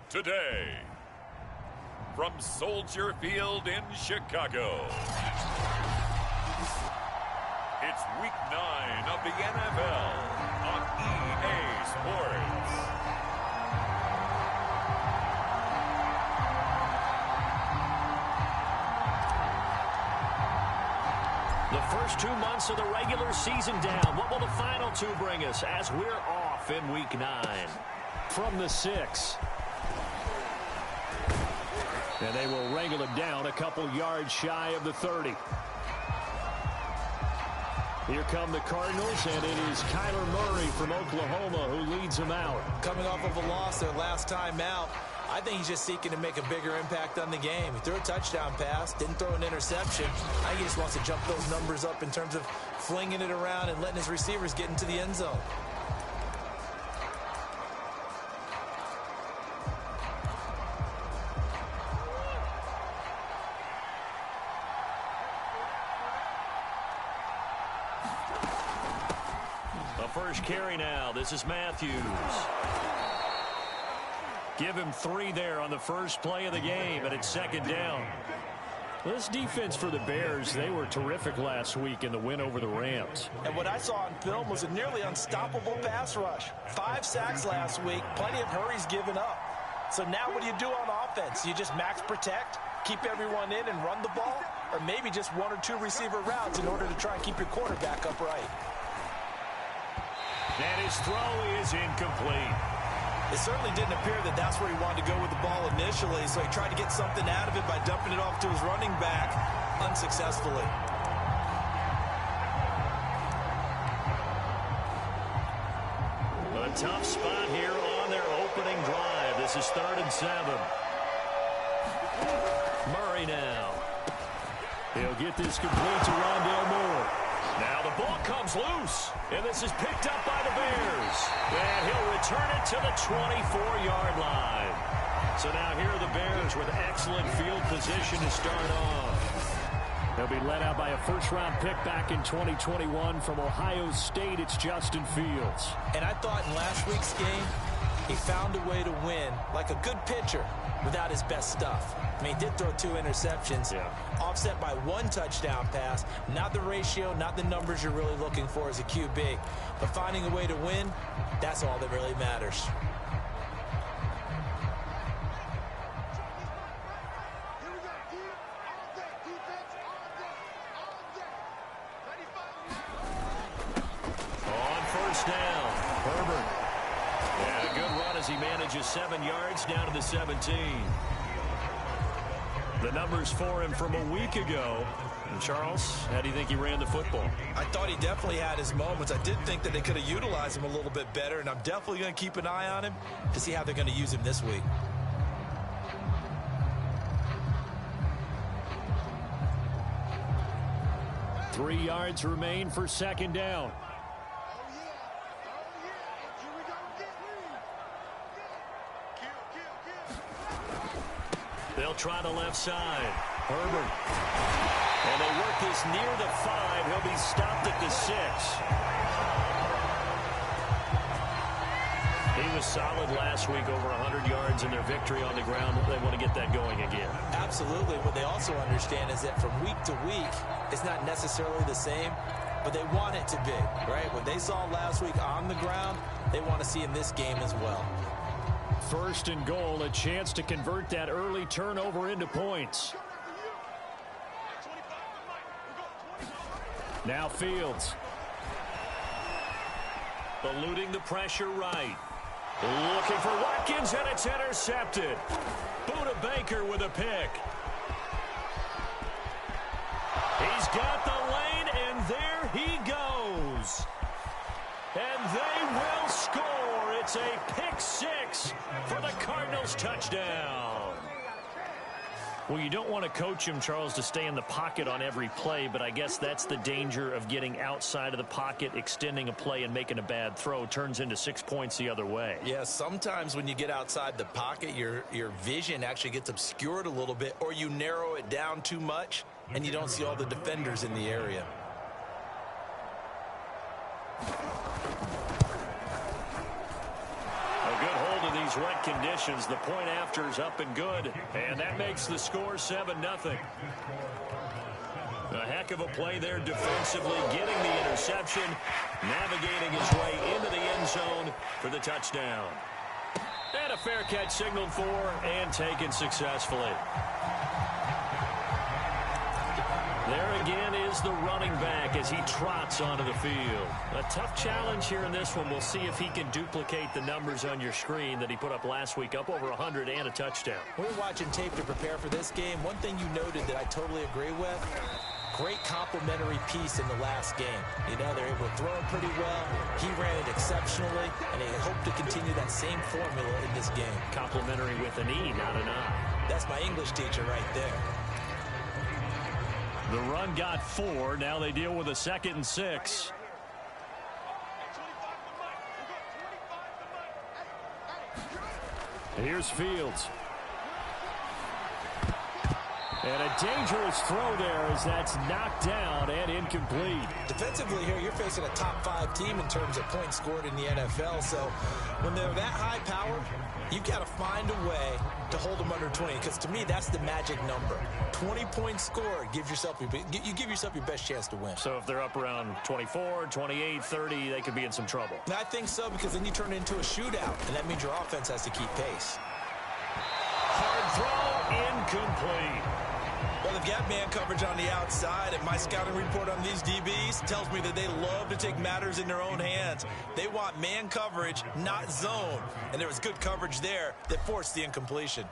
today. From Soldier Field in Chicago, it's Week 9 of the NFL on EA Sports. The first 2 months of the regular season down. What will the final 2 bring us as we're off in Week 9? From the 6. And they will wrangle it down a couple yards shy of the 30. Here come the Cardinals, and it is Kyler Murray from Oklahoma who leads them out. Coming off of a loss their last time out, I think he's just seeking to make a bigger impact on the game. He threw a touchdown pass, didn't throw an interception. I think he just wants to jump those numbers up in terms of flinging it around and letting his receivers get into the end zone. First carry now. This is Matthews. Give him 3 there on the first play of the game, and it's second down. This defense for the Bears, they were terrific last week in the win over the Rams. And what I saw on film was a nearly unstoppable pass rush. 5 sacks last week, plenty of hurries given up. So now what do you do on offense? You just max protect, keep everyone in and run the ball, or maybe just 1 or 2 receiver routes in order to try and keep your quarterback upright. And his throw is incomplete. It certainly didn't appear that that's where he wanted to go with the ball initially, so he tried to get something out of it by dumping it off to his running back unsuccessfully. A tough spot here on their opening drive. This is 3rd and 7. Murray now. He'll get this complete to Rondale Moore. Now the ball comes loose, and this is picked up by the Bears. And he'll return it to the 24-yard line. So now here are the Bears with excellent field position to start off. They'll be led out by a first-round pick back in 2021 from Ohio State. It's Justin Fields. And I thought in last week's game, he found a way to win like a good pitcher without his best stuff. I mean, he did throw 2 interceptions, offset by 1 touchdown pass. Not the ratio, not the numbers you're really looking for as a QB. But finding a way to win, that's all that really matters. On first down, Herbert. Yeah, a good run as he manages 7 yards down to the 17. The numbers for him from a week ago. And Charles, how do you think he ran the football? I thought he definitely had his moments. I did think that they could have utilized him a little bit better, and I'm definitely going to keep an eye on him to see how they're going to use him this week. Three yards remain for second down. They'll try the left side. Herbert. And they work this near the 5. He'll be stopped at the 6. He was solid last week, over 100 yards in their victory on the ground. They want to get that going again. Absolutely. What they also understand is that from week to week, it's not necessarily the same, but they want it to be, right? What they saw last week on the ground, they want to see in this game as well. First and goal, a chance to convert that early turnover into points. Now Fields. Eluding the pressure right. Looking for Watkins, and it's intercepted. Buda Baker with a pick. He's got the lane, and there he goes. And they will score. It's a pick 6 for the Cardinals touchdown. Well, you don't want to coach him, Charles, to stay in the pocket on every play, but I guess that's the danger of getting outside of the pocket, extending a play, and making a bad throw. Turns into 6 points the other way. Yeah, sometimes when you get outside the pocket, your vision actually gets obscured a little bit, or you narrow it down too much, and you don't see all the defenders in the area. wet conditions. The point after is up and good, and that makes the score 7-0. A heck of a play there defensively, getting the interception, navigating his way into the end zone for the touchdown. And a fair catch signaled for and taken successfully. There again is the running back as he trots onto the field. A tough challenge here in this one. We'll see if he can duplicate the numbers on your screen that he put up last week, up over 100 and a touchdown. We're watching tape to prepare for this game. One thing you noted that I totally agree with, great complimentary piece in the last game. You know, they're able to throw it pretty well. He ran it exceptionally, and they hope to continue that same formula in this game. Complimentary with an E, not an I. That's my English teacher right there. The run got 4. Now they deal with a 2nd and 6. Here's Fields. And a dangerous throw there as that's knocked down and incomplete. Defensively here, you're facing a top 5 team in terms of points scored in the NFL. So when they're that high power, you've got to find a way to hold them under 20. Because to me, that's the magic number. 20 points scored, you give yourself your best chance to win. So if they're up around 24, 28, 30, they could be in some trouble. And I think so, because then you turn it into a shootout, and that means your offense has to keep pace. Hard throw, incomplete. Well, they've got man coverage on the outside, and my scouting report on these DBs tells me that they love to take matters in their own hands. They want man coverage, not zone. And there was good coverage there that forced the incompletion.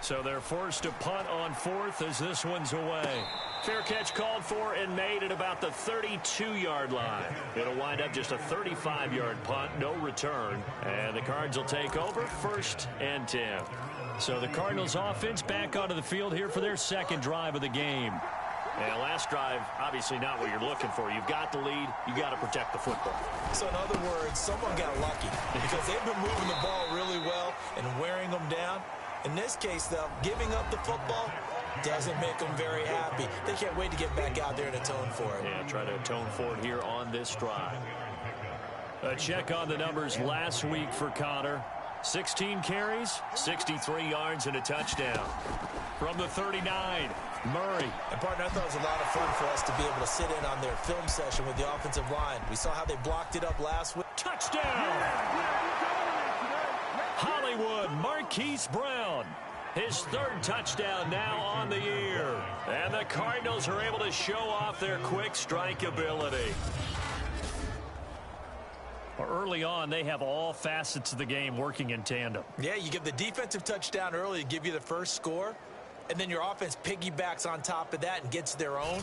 So they're forced to punt on 4th as this one's away. Fair catch called for and made at about the 32-yard line. It'll wind up just a 35-yard punt, no return. And the Cards will take over 1st and 10. So the Cardinals offense back onto the field here for their 2nd drive of the game. And last drive, obviously not what you're looking for. You've got the lead. You got to protect the football. So in other words, someone got lucky because they've been moving the ball really well and wearing them down. In this case, though, giving up the football doesn't make them very happy. They can't wait to get back out there and atone for it. Yeah, try to atone for it here on this drive. A check on the numbers last week for Connor. 16 carries, 63 yards, and a touchdown. From the 39, Murray. And, partner, I thought it was a lot of fun for us to be able to sit in on their film session with the offensive line. We saw how they blocked it up last week. Touchdown! Hollywood, Marquise Brown. His 3rd touchdown now on the year. And the Cardinals are able to show off their quick strike ability. Early on, they have all facets of the game working in tandem. Yeah, you give the defensive touchdown early to give you the first score, and then your offense piggybacks on top of that and gets their own.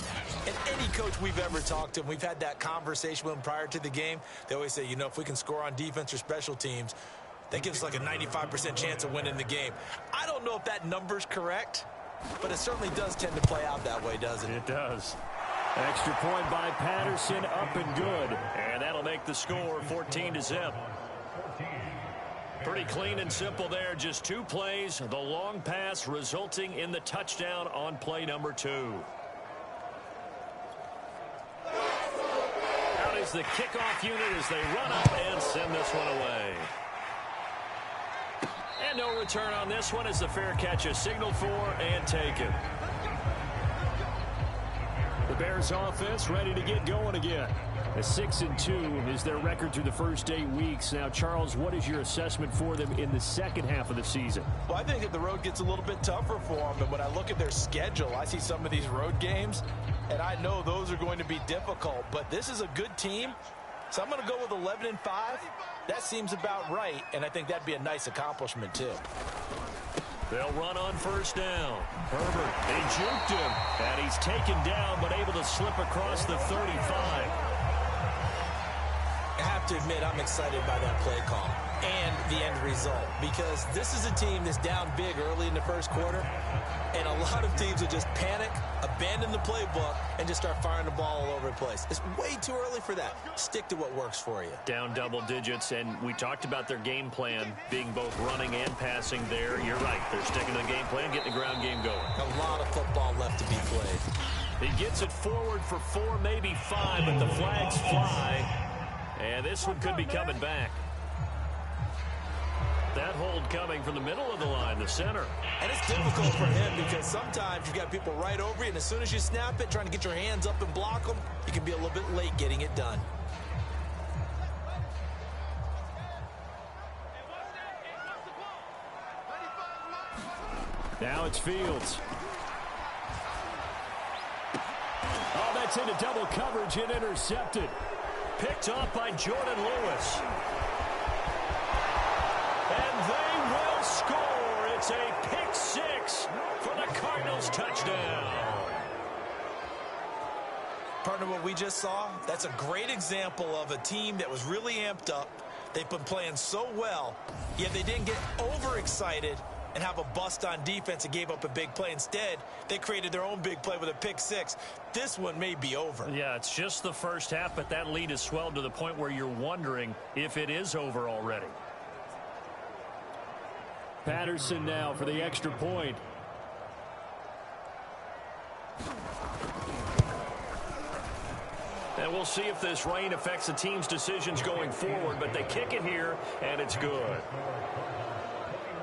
And any coach we've ever talked to, and we've had that conversation with them prior to the game, they always say, you know, if we can score on defense or special teams, that gives us like a 95% chance of winning the game. I don't know if that number's correct, but it certainly does tend to play out that way, doesn't it? It does. Extra point by Patterson, up and good. And that'll make the score 14-0. Pretty clean and simple there. Just 2 plays. The long pass resulting in the touchdown on play number 2. Out is the kickoff unit as they run up and send this one away. And no return on this one as the fair catch is signaled for and taken. The Bears offense ready to get going again. A 6-2 is their record through the first 8 weeks. Now, Charles, what is your assessment for them in the second half of the season? Well, I think that the road gets a little bit tougher for them. And when I look at their schedule, I see some of these road games, and I know those are going to be difficult. But this is a good team, so I'm going to go with 11-5. That seems about right, and I think that'd be a nice accomplishment, too. They'll run on 1st down. Herbert, they juked him, and he's taken down but able to slip across the 35. I have to admit, I'm excited by that play call and the end result, because this is a team that's down big early in the first quarter, and a lot of teams will just panic, abandon the playbook, and just start firing the ball all over the place. It's way too early for that. Stick to what works for you. Down double digits, and we talked about their game plan being both running and passing there. You're right. They're sticking to the game plan, getting the ground game going. A lot of football left to be played. He gets it forward for 4, maybe 5, but the flags fly. And this one could be coming back. that hold coming from the middle of the line, the center. And it's difficult for him because sometimes you've got people right over you, and as soon as you snap it, trying to get your hands up and block them, you can be a little bit late getting it done. Now it's Fields. Oh, that's into double coverage and intercepted. Picked off by Jordan Lewis. And they will score. It's a pick six for the Cardinals touchdown. Partner, what we just saw, that's a great example of a team that was really amped up. They've been playing so well, yet they didn't get overexcited and have a bust on defense and gave up a big play. Instead, they created their own big play with a pick six. This one may be over. Yeah, it's just the first half, but that lead has swelled to the point where you're wondering if it is over already. Patterson now for the extra point. And we'll see if this rain affects the team's decisions going forward, but they kick it here, and it's good.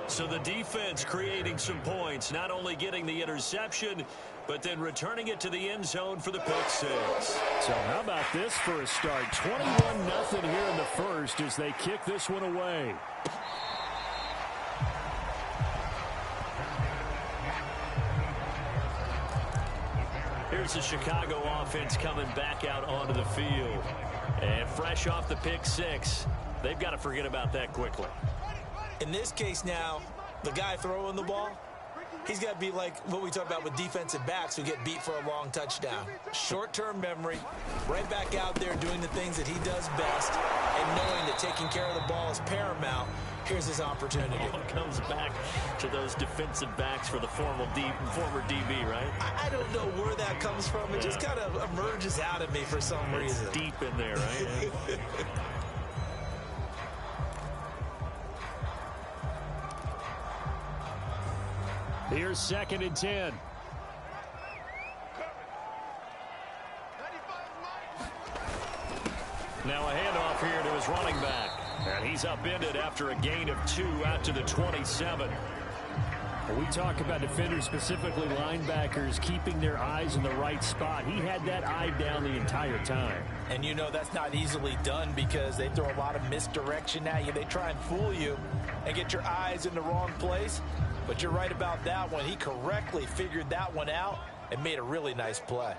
So the defense creating some points, not only getting the interception, but then returning it to the end zone for the pick six. So how about this for a start? 21-0 here in the first as they kick this one away. Here's the Chicago offense coming back out onto the field. And fresh off the pick six, they've got to forget about that quickly. In this case now, the guy throwing the ball, he's got to be like what we talk about with defensive backs who get beat for a long touchdown. Short-term memory, right back out there doing the things that he does best, and knowing that taking care of the ball is paramount. Here's his opportunity. It comes back to those defensive backs for the former DB, right? I don't know where that comes from. It just kind of emerges out of me for some reason. It's deep in there, right? Here's 2nd and 10. Now a handoff here to his running back. And he's upended after a gain of 2 out to the 27. When we talk about defenders, specifically linebackers, keeping their eyes in the right spot. He had that eye down the entire time. And you know that's not easily done because they throw a lot of misdirection at you. They try and fool you and get your eyes in the wrong place. But you're right about that one. He correctly figured that one out and made a really nice play.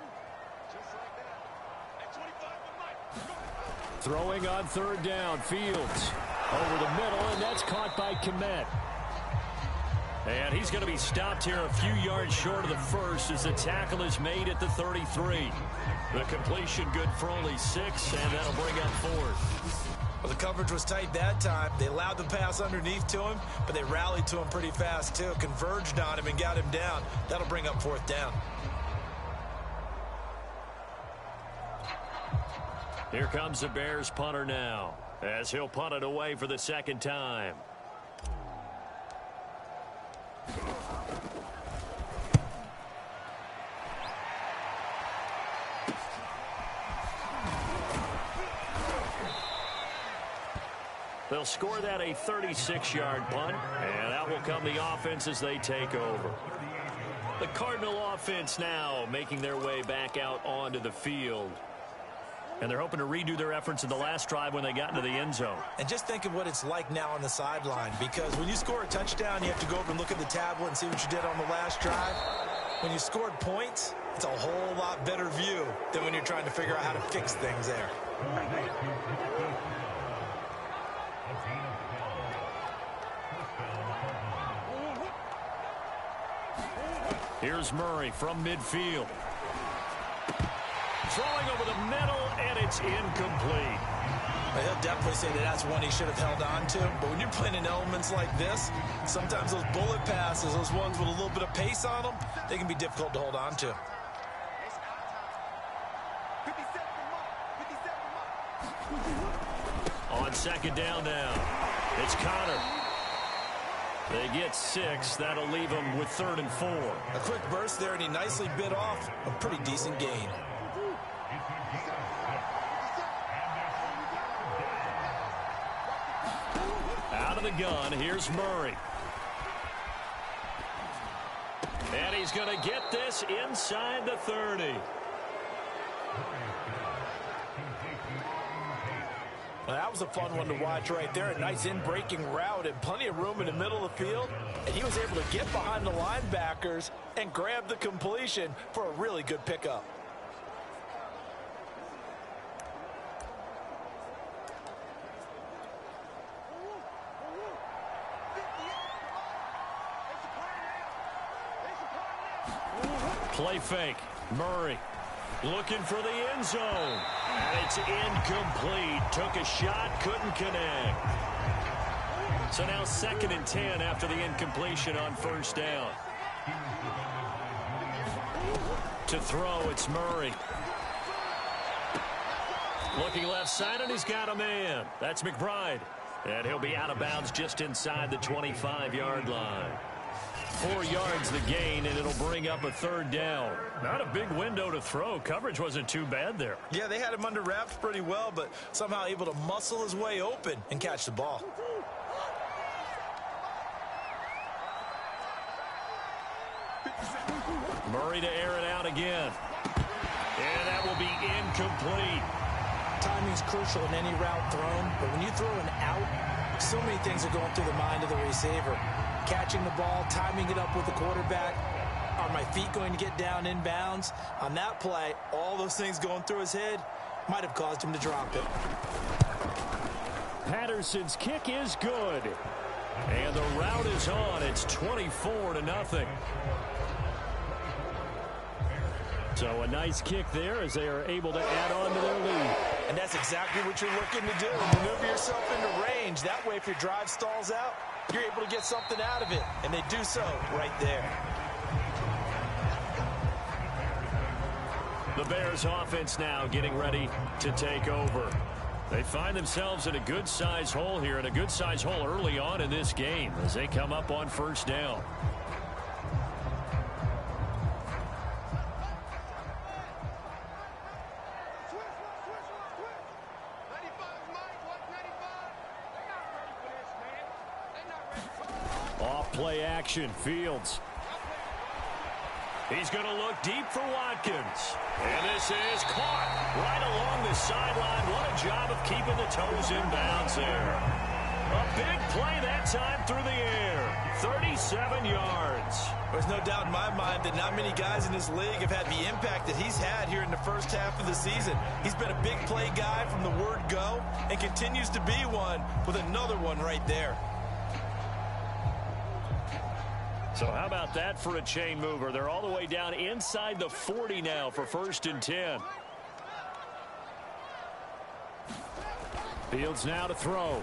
Throwing on 3rd down, Fields over the middle, and that's caught by Kmet. And he's going to be stopped here a few yards short of the first as the tackle is made at the 33. The completion good for only 6, and that'll bring up 4th. Well, the coverage was tight that time. They allowed the pass underneath to him, but they rallied to him pretty fast, too. Converged on him and got him down. That'll bring up 4th down. Here comes the Bears punter now, as he'll punt it away for the 2nd time. They'll score that a 36-yard punt, and out will come the offense as they take over. The Cardinal offense now making their way back out onto the field. And they're hoping to redo their efforts in the last drive when they got into the end zone. And just think of what it's like now on the sideline, because when you score a touchdown, you have to go over and look at the tablet and see what you did on the last drive. When you scored points, it's a whole lot better view than when you're trying to figure out how to fix things there. Here's Murray from midfield. Throwing over the middle, and it's incomplete. Well, he'll definitely say that that's one he should have held on to. But when you're playing in elements like this, sometimes those bullet passes, those ones with a little bit of pace on them, they can be difficult to hold on to. On 2nd down now, it's Connor. They get 6. That'll leave them with 3rd and 4. A quick burst there, and he nicely bit off a pretty decent gain. Out of the gun. Here's Murray. And he's going to get this inside the 30. Well, that was a fun one to watch right there. A nice in-breaking route and plenty of room in the middle of the field. And he was able to get behind the linebackers and grab the completion for a really good pickup. Play fake. Murray looking for the end zone. And it's incomplete. Took a shot, couldn't connect. So now 2nd and 10 after the incompletion on first down. To throw, it's Murray. Looking left side, and he's got a man. That's McBride. And he'll be out of bounds just inside the 25-yard line. 4 yards the gain, and it'll bring up a 3rd down. Not a big window to throw. Coverage wasn't too bad there. Yeah, they had him under wraps pretty well, but somehow able to muscle his way open and catch the ball. Murray to air it out again. And that will be incomplete. Timing's crucial in any route thrown, but when you throw an out, so many things are going through the mind of the receiver. Catching the ball, timing it up with the quarterback. Are my feet going to get down in bounds? On that play, all those things going through his head might have caused him to drop it. Patterson's kick is good. And the route is on. It's 24-0. So a nice kick there as they are able to add on to their lead. And that's exactly what you're looking to do. Maneuver yourself into range. That way, if your drive stalls out, you're able to get something out of it. And they do so right there. The Bears offense now getting ready to take over. They find themselves in a good-sized hole here, and a good-sized hole early on in this game as they come up on first down. Off-play action, Fields. He's going to look deep for Watkins. And this is caught right along the sideline. What a job of keeping the toes in bounds there. A big play that time through the air. 37 yards. There's no doubt in my mind that not many guys in this league have had the impact that he's had here in the first half of the season. He's been a big play guy from the word go and continues to be one with another one right there. So how about that for a chain mover? They're all the way down inside the 40 now for 1st and 10. Fields now to throw.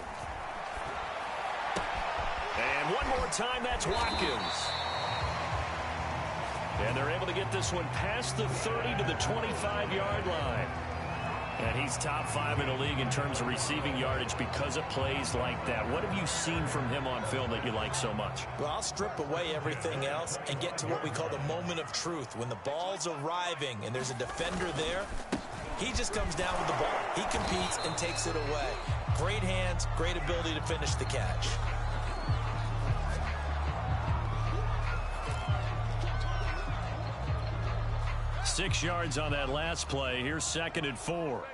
And one more time, that's Watkins. And they're able to get this one past the 30 to the 25-yard line. And he's top 5 in the league in terms of receiving yardage because of plays like that. What have you seen from him on film that you like so much? Well, I'll strip away everything else and get to what we call the moment of truth. When the ball's arriving and there's a defender there, he just comes down with the ball. He competes and takes it away. Great hands, great ability to finish the catch. Six yards on that last play. Here's 2nd and 4.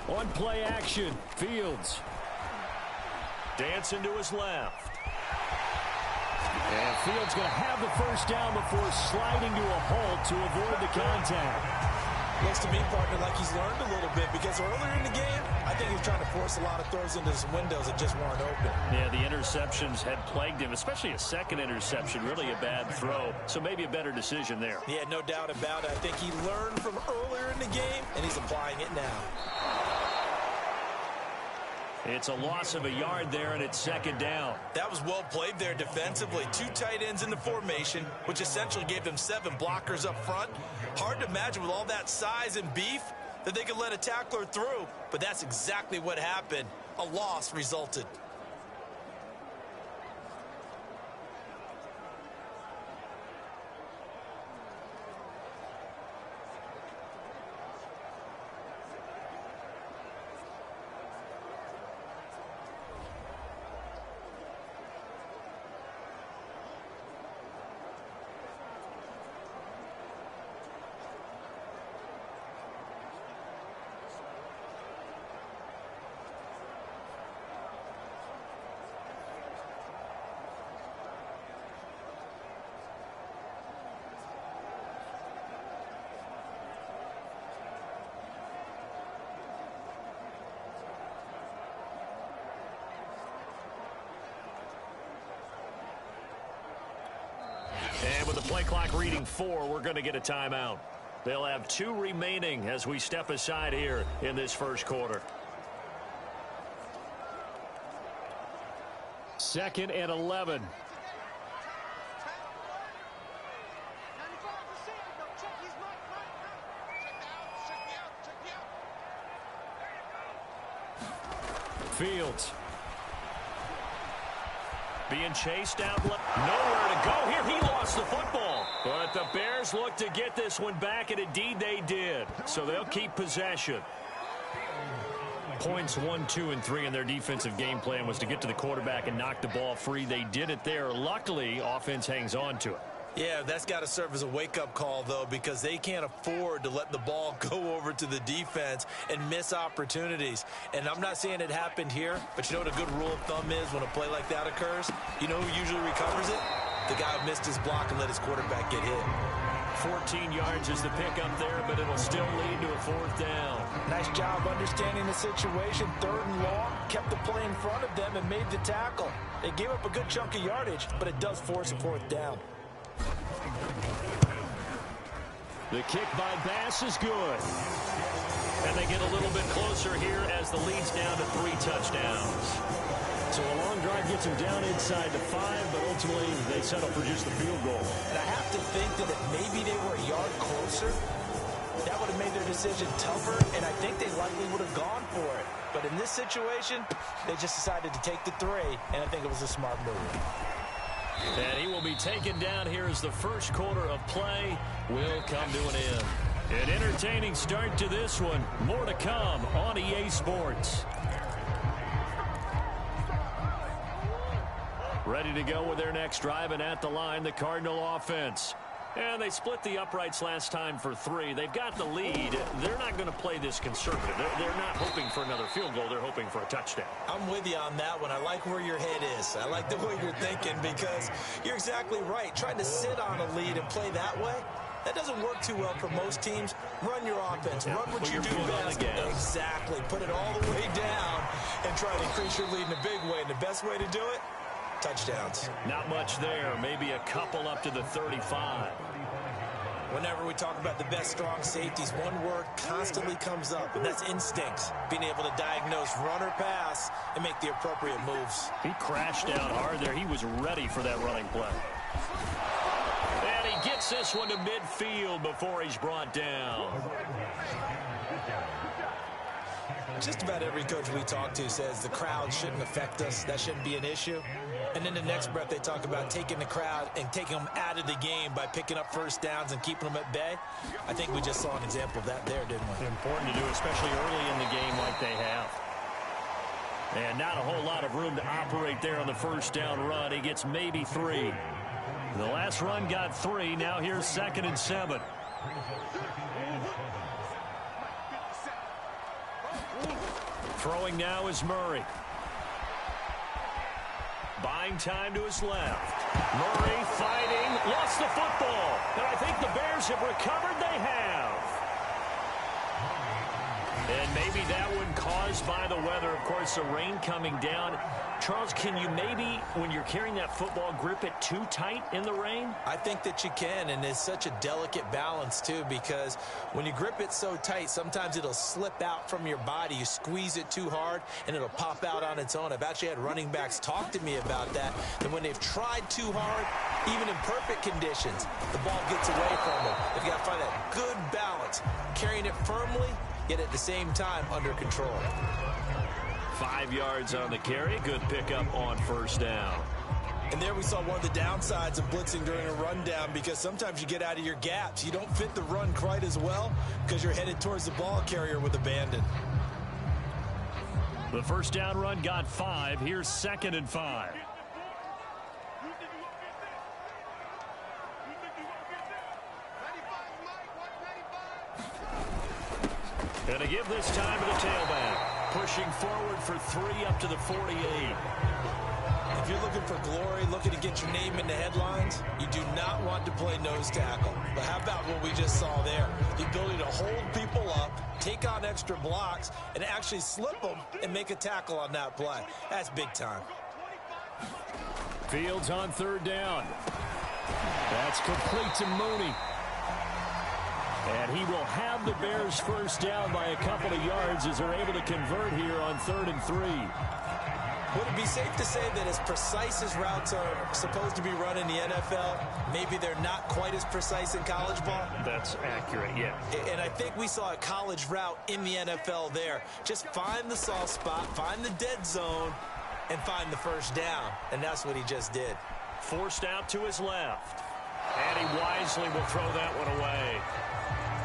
On play action, Fields. Dancing to his left. And Fields going to have the first down before sliding to a halt to avoid the contact. Looks to me, partner, like he's learned a little bit because earlier in the game, I think he was trying to force a lot of throws into some windows that just weren't open. Yeah, the interceptions had plagued him, especially a second interception, really a bad throw. So maybe a better decision there. Yeah, no doubt about it. I think he learned from earlier in the game, and he's applying it now. It's a loss of a yard there, and it's 2nd down. That was well played there defensively. 2 tight ends in the formation, which essentially gave them 7 blockers up front. Hard to imagine with all that size and beef that they could let a tackler through, but that's exactly what happened. A loss resulted. with the play clock reading 4, we're going to get a timeout. They'll have 2 remaining as we step aside here in this first quarter. 2nd and 11. Fields. Being chased down. Nowhere to go here. He lost the football. But the Bears look to get this one back, and indeed they did. So they'll keep possession. Points 1, 2, and 3 in their defensive game plan was to get to the quarterback and knock the ball free. They did it there. Luckily, offense hangs on to it. Yeah, that's got to serve as a wake-up call, though, because they can't afford to let the ball go over to the defense and miss opportunities. And I'm not saying it happened here, but you know what a good rule of thumb is when a play like that occurs? You know who usually recovers it? The guy who missed his block and let his quarterback get hit. 14 yards is the pickup there, but it'll still lead to a 4th down. Nice job understanding the situation. 3rd and long, kept the play in front of them and made the tackle. They gave up a good chunk of yardage, but it does force a 4th down. The kick by Bass is good. And they get a little bit closer here as the lead's down to 3 touchdowns. So a long drive gets them down inside the 5, but ultimately they settle for just the field goal. And I have to think that if maybe they were a yard closer, that would have made their decision tougher, and I think they likely would have gone for it. But in this situation, they just decided to take the 3, and I think it was a smart move. And he will be taken down here as the first quarter of play will come to an end. An entertaining start to this one. More to come on EA Sports. Ready to go with their next drive, and at the line, the Cardinal offense. And they split the uprights last time for 3. They've got the lead. They're not going to play this conservative. They're not hoping for another field goal. They're hoping for a touchdown. I'm with you on that one. I like where your head is. I like the way you're thinking because you're exactly right. Trying to sit on a lead and play that way, that doesn't work too well for most teams. Run your offense. Run what you do best. Exactly. Put it all the way down and try to increase your lead in a big way. And the best way to do it, touchdowns. Not much there. Maybe a couple up to the 35. Whenever we talk about the best strong safeties, one word constantly comes up, and that's instincts. Being able to diagnose run or pass and make the appropriate moves. He crashed down hard there. He was ready for that running play. And he gets this one to midfield before he's brought down. Just about every coach we talk to says the crowd shouldn't affect us. That shouldn't be an issue. And in the next breath, they talk about taking the crowd and taking them out of the game by picking up first downs and keeping them at bay. I think we just saw an example of that there, didn't we? Important to do, especially early in the game like they have. And not a whole lot of room to operate there on the first down run. He gets maybe 3. The last run got 3. Now here's 2nd and 7. Throwing now is Murray. Buying time to his left. Murray fighting, lost the football. And I think the Bears have recovered. They have. And maybe that one caused by the weather. Of course, the rain coming down. Charles, can you maybe, when you're carrying that football, grip it too tight in the rain? I think that you can, and it's such a delicate balance, too, because when you grip it so tight, sometimes it'll slip out from your body. You squeeze it too hard, and it'll pop out on its own. I've actually had running backs talk to me about that, that when they've tried too hard, even in perfect conditions, the ball gets away from them. They've got to find that good balance, carrying it firmly, yet at the same time under control. 5 yards on the carry. Good pickup on first down. And there we saw one of the downsides of blitzing during a rundown, because sometimes you get out of your gaps. You don't fit the run quite as well because you're headed towards the ball carrier with abandon. The first down run got 5. Here's 2nd and 5. And to give this time to the tailback. Pushing forward for 3 up to the 48. If you're looking for glory, looking to get your name in the headlines, you do not want to play nose tackle. But how about what we just saw there? The ability to hold people up, take on extra blocks, and actually slip them and make a tackle on that play. That's big time. Fields on 3rd down. That's complete to Mooney. And he will have the Bears first down by a couple of yards as they're able to convert here on 3rd and 3. Would it be safe to say that as precise as routes are supposed to be run in the NFL, maybe they're not quite as precise in college ball? That's accurate, yeah. And I think we saw a college route in the NFL there. Just find the soft spot, find the dead zone, and find the first down. And that's what he just did. Forced out to his left. And he wisely will throw that one away.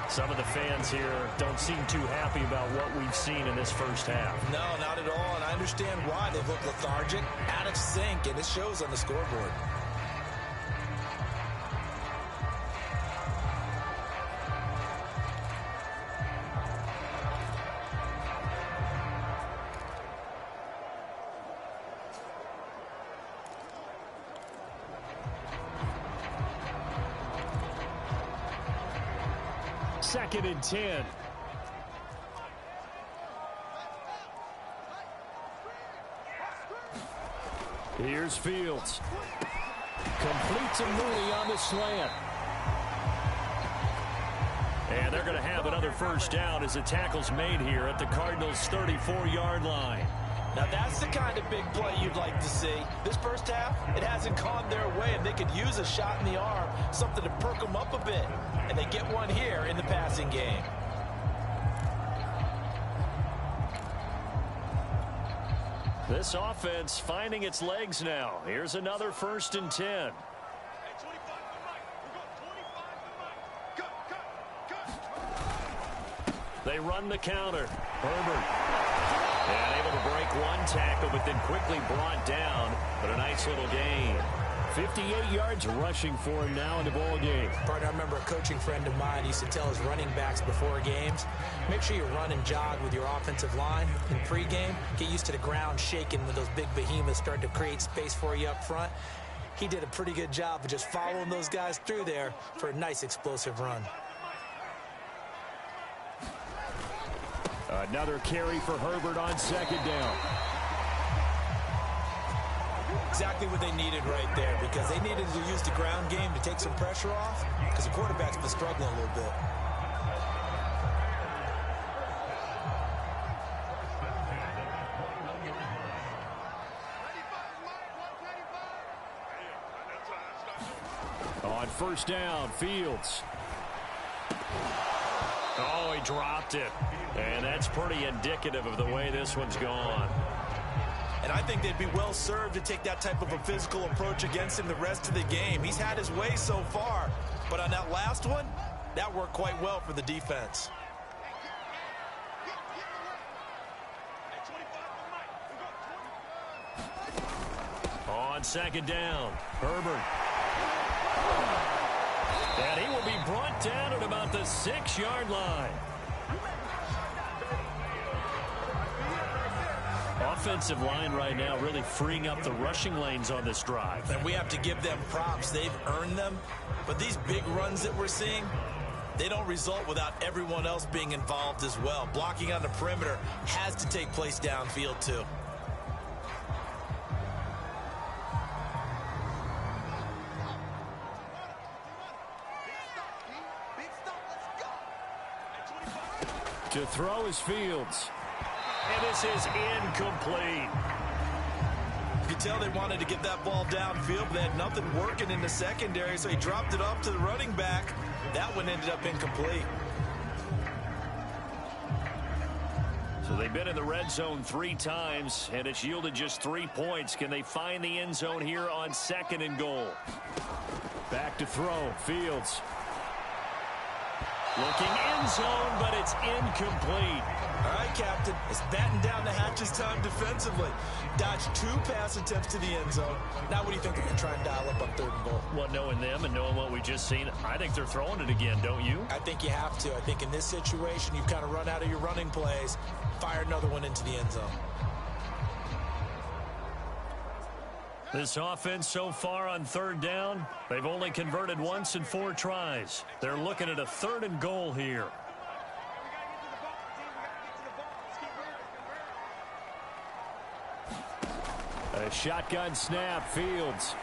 Some of the fans here don't seem too happy about what we've seen in this first half. No, not at all, and I understand why. They look lethargic, out of sync, and it shows on the scoreboard. Second and 10. Here's Fields. Complete to Mooney on the slant. And they're going to have another first down as the tackle's made here at the Cardinals' 34-yard line. Now, that's the kind of big play you'd like to see. This first half, it hasn't gone their way, and they could use a shot in the arm, something to perk them up a bit. And they get one here in the passing game. This offense finding its legs now. Here's another 1st and 10. They run the counter. Herbert. And able to break one tackle, but then quickly brought down. But a nice little gain. 58 yards rushing for him now in the ball game. Partner, I remember a coaching friend of mine used to tell his running backs before games, make sure you run and jog with your offensive line in pregame. Get used to the ground shaking when those big behemoths start to create space for you up front. He did a pretty good job of just following those guys through there for a nice explosive run. Another carry for Herbert on 2nd down. Exactly what they needed right there, because they needed to use the ground game to take some pressure off, because the quarterback's been struggling a little bit. On 1st down, Fields. Oh, he dropped it. And that's pretty indicative of the way this one's gone. And I think they'd be well served to take that type of a physical approach against him the rest of the game. He's had his way so far, but on that last one, that worked quite well for the defense. On 2nd down, Herbert. And he will be brought down at about the 6-yard line. Offensive line right now really freeing up the rushing lanes on this drive. And we have to give them props. They've earned them. But these big runs that we're seeing, they don't result without everyone else being involved as well. Blocking on the perimeter has to take place downfield too. To throw is Fields. And this is incomplete. You could tell they wanted to get that ball downfield, but they had nothing working in the secondary, so he dropped it off to the running back. That one ended up incomplete. So they've been in the red zone 3 times, and it's yielded just 3 points. Can they find the end zone here on 2nd and goal? Back to throw, Fields. Looking end zone, but it's incomplete. All right, Captain. It's batten down the hatches time defensively. Dodged 2 pass attempts to the end zone. Now what do you think they're going to try and dial up on 3rd and goal? Well, knowing them and knowing what we just seen, I think they're throwing it again, don't you? I think you have to. I think in this situation, you've kind of run out of your running plays. Fire another one into the end zone. This offense so far on 3rd down, they've only converted once in 4 tries. They're looking at a 3rd and goal here. A shotgun snap, Fields.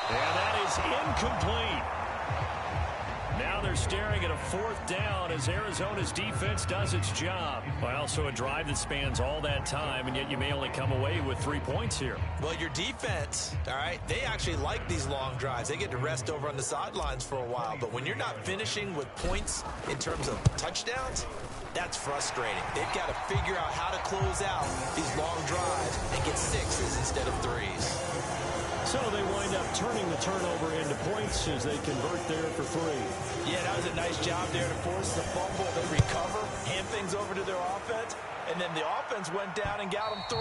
And that is incomplete. Now they're staring at a 4th down as Arizona's defense does its job. Well, so a drive that spans all that time, and yet you may only come away with 3 points here. Well, your defense, all right, they actually like these long drives. They get to rest over on the sidelines for a while. But when you're not finishing with points in terms of touchdowns, that's frustrating. They've got to figure out how to close out these long drives and get 6s instead of 3s. So they wind up turning the turnover into points as they convert there for 3. Yeah, that was a nice job there to force the fumble. They recover, hand things over to their offense, and then the offense went down and got them 3.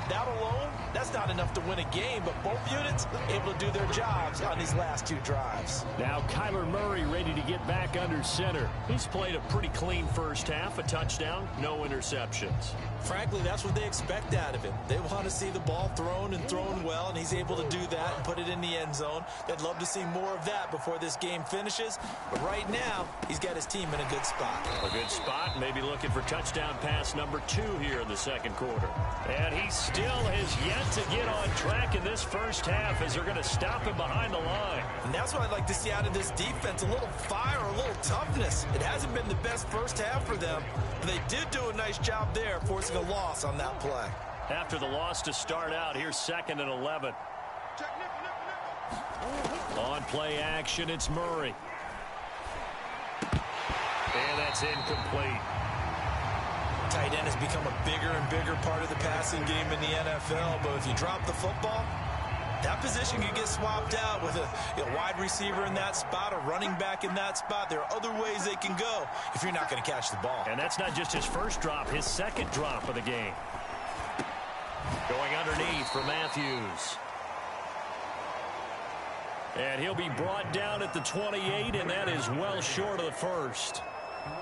That alone, that's not enough to win a game, but both units able to do their jobs on these last 2 drives. Now Kyler Murray ready to get back under center. He's played a pretty clean first half, a touchdown, no interceptions. Frankly, that's what they expect out of him. They want to see the ball thrown and thrown well, and he's able to do that and put it in the end zone. They'd love to see more of that before this game finishes, but right now, he's got his team in a good spot. A good spot, maybe looking for touchdown pass number 2 here in the second quarter. And he still has yet to get on track in this first half as they're going to stop him behind the line. And that's what I'd like to see out of this defense, a little fire, a little toughness. It hasn't been the best first half for them, but they did do a nice job there forcing a loss on that play. After the loss to start out, here's 2nd and 11. On play action, it's Murray. And that's incomplete. Tight end has become a bigger and bigger part of the passing game in the NFL, but if you drop the football, that position could get swapped out with a wide receiver in that spot, a running back in that spot. There are other ways they can go if you're not going to catch the ball. And that's not just his first drop, his second drop of the game. Going underneath for Matthews. And he'll be brought down at the 28, and that is well short of the first.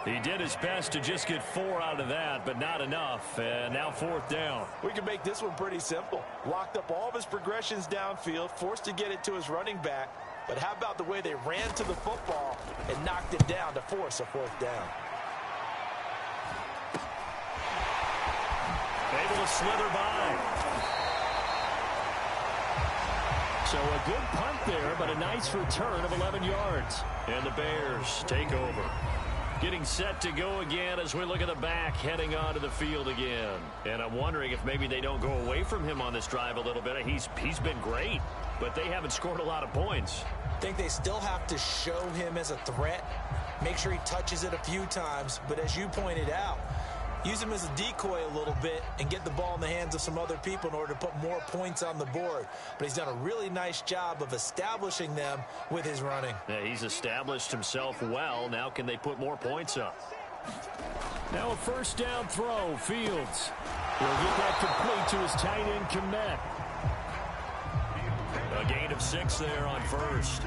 He did his best to just get 4 out of that, but not enough. And now 4th down. We can make this one pretty simple. Locked up all of his progressions downfield, forced to get it to his running back. But how about the way they ran to the football and knocked it down to force a 4th down? Able to slither by. So a good punt there, but a nice return of 11 yards. And the Bears take over. Getting set to go again as we look at the back heading onto the field again. And I'm wondering if maybe they don't go away from him on this drive a little bit. He's been great, but they haven't scored a lot of points. I think they still have to show him as a threat. Make sure he touches it a few times. But as you pointed out, use him as a decoy a little bit and get the ball in the hands of some other people in order to put more points on the board. But he's done a really nice job of establishing them with his running. Yeah, he's established himself well. Now can they put more points up? Now a 1st down throw. Fields will get that complete to his tight end, Komet. A gain of 6 there on 1st.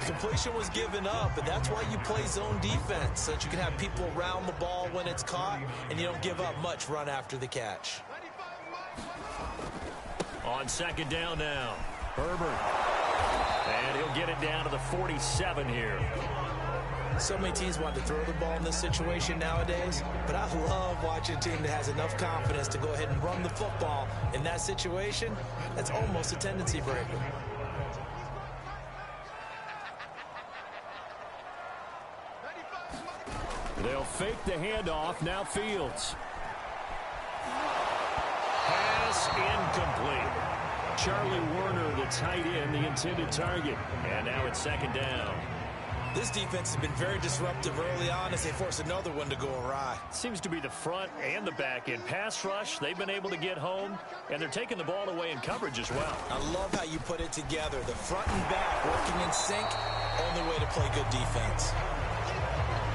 Completion was given up, but that's why you play zone defense, so that you can have people around the ball when it's caught, and you don't give up much run after the catch. On 2nd down now, Herbert. And he'll get it down to the 47 here. So many teams want to throw the ball in this situation nowadays, but I love watching a team that has enough confidence to go ahead and run the football. In that situation, that's almost a tendency breaker. They'll fake the handoff. Now Fields. Pass incomplete. Charlie Werner, the tight end, the intended target. And now it's 2nd down. This defense has been very disruptive early on as they force another one to go awry. Seems to be the front and the back end. Pass rush, they've been able to get home, and they're taking the ball away in coverage as well. I love how you put it together. The front and back working in sync, only way to play good defense.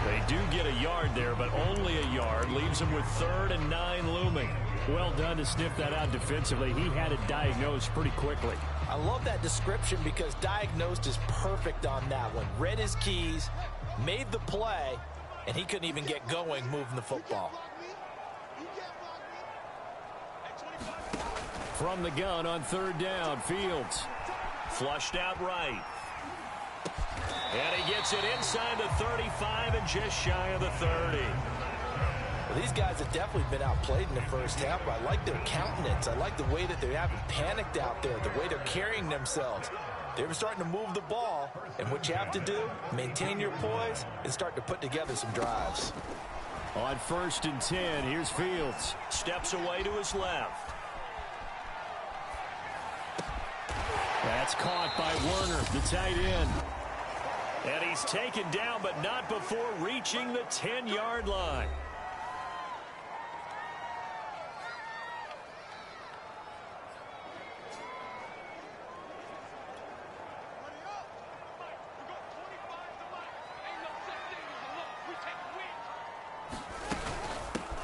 They do get a yard there, but only a yard. Leaves them with 3rd and 9 looming. Well done to sniff that out defensively. He had it diagnosed pretty quickly. I love that description because diagnosed is perfect on that one. Read his keys, made the play, and he couldn't even get going moving the football. From the gun on 3rd down, Fields. Flushed out right. And he gets it inside the 35 and just shy of the 30. Well, these guys have definitely been outplayed in the first half, but I like their countenance. I like the way that they haven't panicked out there, the way they're carrying themselves. They were starting to move the ball, and what you have to do, maintain your poise and start to put together some drives. On 1st and 10, here's Fields. Steps away to his left. That's caught by Werner, the tight end. And he's taken down, but not before reaching the 10-yard line.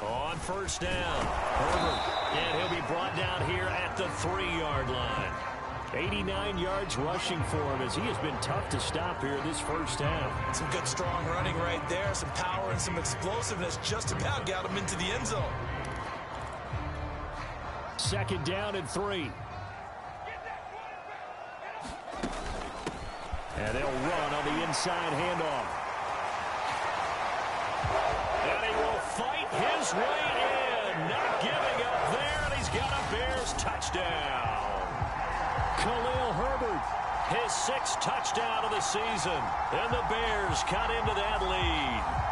On 1st down, Herbert, and he'll be brought down here at the 3-yard line. 89 yards rushing for him as he has been tough to stop here this first half. Some good strong running right there, some power and some explosiveness just about got him into the end zone. 2nd down and 3. And they'll run on the inside handoff. And he will fight his way in, not giving up there, and he's got a Bears touchdown. Khalil Herbert, his 6th touchdown of the season, and the Bears cut into that lead.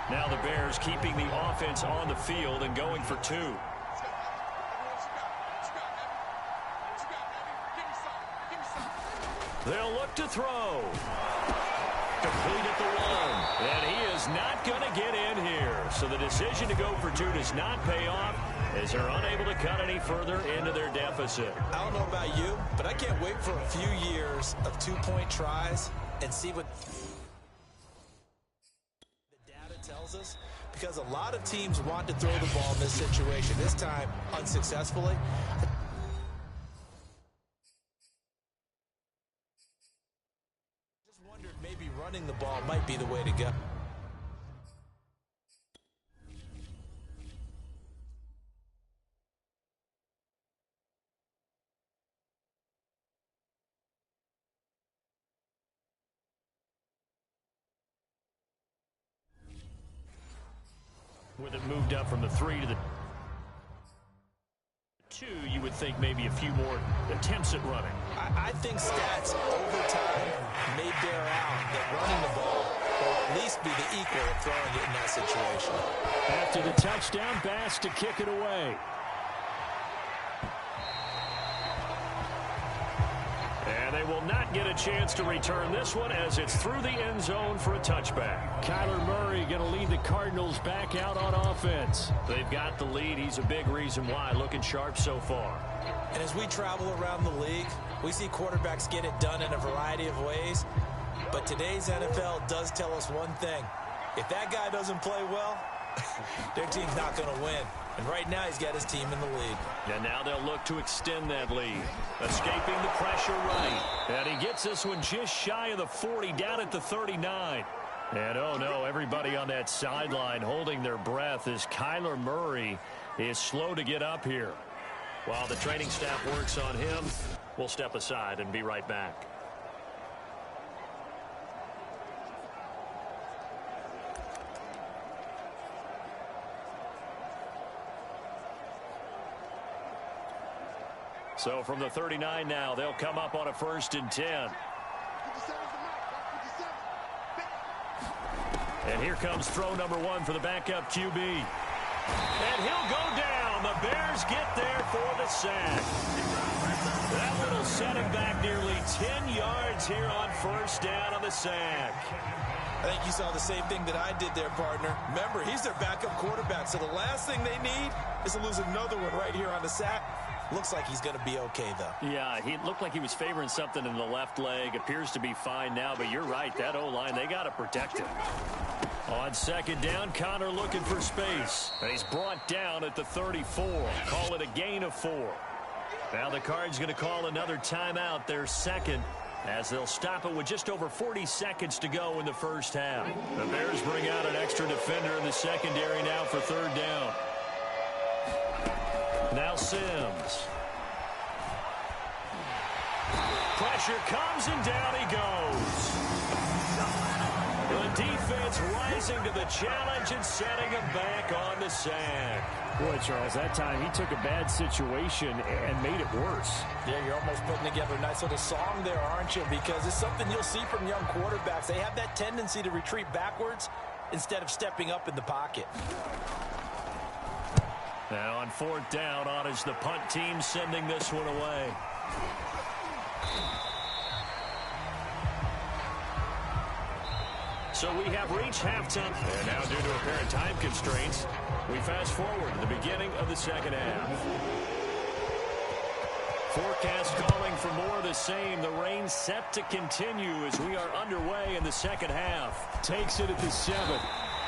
Now the Bears keeping the offense on the field and going for 2. They'll look to throw. Complete at the 1. And he is not going to get in here. So the decision to go for 2 does not pay off as they're unable to cut any further into their deficit. I don't know about you, but I can't wait for a few years of 2-point tries and see what tells us, because a lot of teams want to throw the ball in this situation. This time, unsuccessfully. Just wondered maybe running the ball might be the way to go. With it moved up from the 3 to the 2, you would think maybe a few more attempts at running. I think stats over time may bear out that running the ball will at least be the equal of throwing it in that situation. After the touchdown, Bass to kick it away. And they will not get a chance to return this one as it's through the end zone for a touchback. Kyler Murray going to lead the Cardinals back out on offense. They've got the lead. He's a big reason why. Looking sharp so far. And as we travel around the league, we see quarterbacks get it done in a variety of ways. But today's NFL does tell us one thing. If that guy doesn't play well, their team's not going to win. And right now he's got his team in the lead. And now they'll look to extend that lead. Escaping the pressure right. And he gets this one just shy of the 40, down at the 39. And oh no, everybody on that sideline holding their breath as Kyler Murray is slow to get up here. While the training staff works on him, we'll step aside and be right back. So from the 39 now, they'll come up on a 1st and 10. And here comes throw number 1 for the backup QB. And he'll go down. The Bears get there for the sack. That one will set him back nearly 10 yards here on 1st down on the sack. I think you saw the same thing that I did there, partner. Remember, he's their backup quarterback, so the last thing they need is to lose another one right here on the sack. Looks like he's going to be okay, though. Yeah, he looked like he was favoring something in the left leg. Appears to be fine now, but you're right. That O-line, they got to protect him. On 2nd down, Connor looking for space. And he's brought down at the 34. Call it a gain of 4. Now the Cards going to call another timeout, their 2nd, as they'll stop it with just over 40 seconds to go in the first half. The Bears bring out an extra defender in the secondary now for 3rd down. Now Sims. Pressure comes and down he goes. The defense rising to the challenge and setting him back on the sack. Boy, Charles, that time he took a bad situation and made it worse. Yeah, you're almost putting together a nice little song there, aren't you? Because it's something you'll see from young quarterbacks. They have that tendency to retreat backwards instead of stepping up in the pocket. Now on 4th down, on is the punt team sending this one away. So we have reached halftime. And now due to apparent time constraints, we fast forward to the beginning of the second half. Forecast calling for more of the same. The rain set to continue as we are underway in the second half. Takes it at the 7.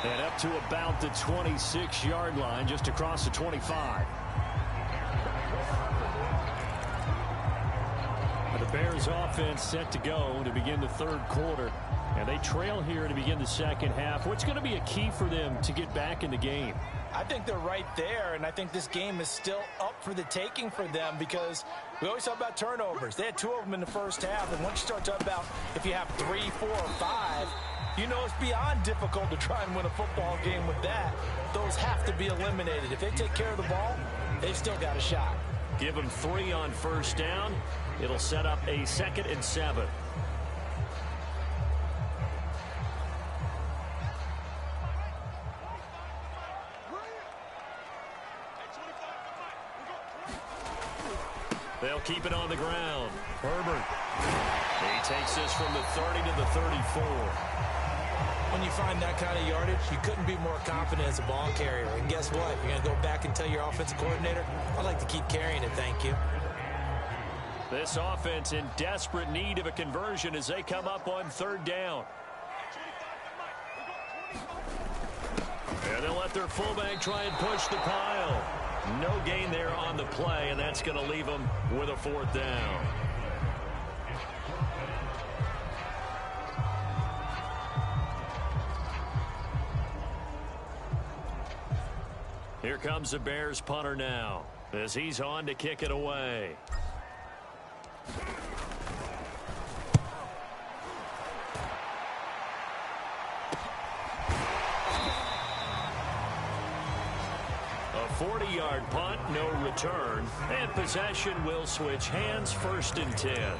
And up to about the 26-yard line, just across the 25. The Bears offense set to go to begin the third quarter. And they trail here to begin the second half. What's going to be a key for them to get back in the game? I think they're right there, and I think this game is still up for the taking for them because we always talk about turnovers. They had 2 of them in the first half, and once you start talking about if you have 3, 4, or 5, you know it's beyond difficult to try and win a football game with that. Those have to be eliminated. If they take care of the ball, they've still got a shot. Give them 3 on first down. It'll set up a 2nd and 7. They'll keep it on the ground. Herbert. He takes this from the 30 to the 34. When you find that kind of yardage, you couldn't be more confident as a ball carrier. And guess what? You're going to go back and tell your offensive coordinator, I'd like to keep carrying it, thank you. This offense in desperate need of a conversion as they come up on 3rd down. And they'll let their fullback try and push the pile. No gain there on the play, and that's going to leave them with a 4th down. Here comes the Bears punter now as he's on to kick it away. A 40-yard punt, no return, and possession will switch hands, 1st and 10.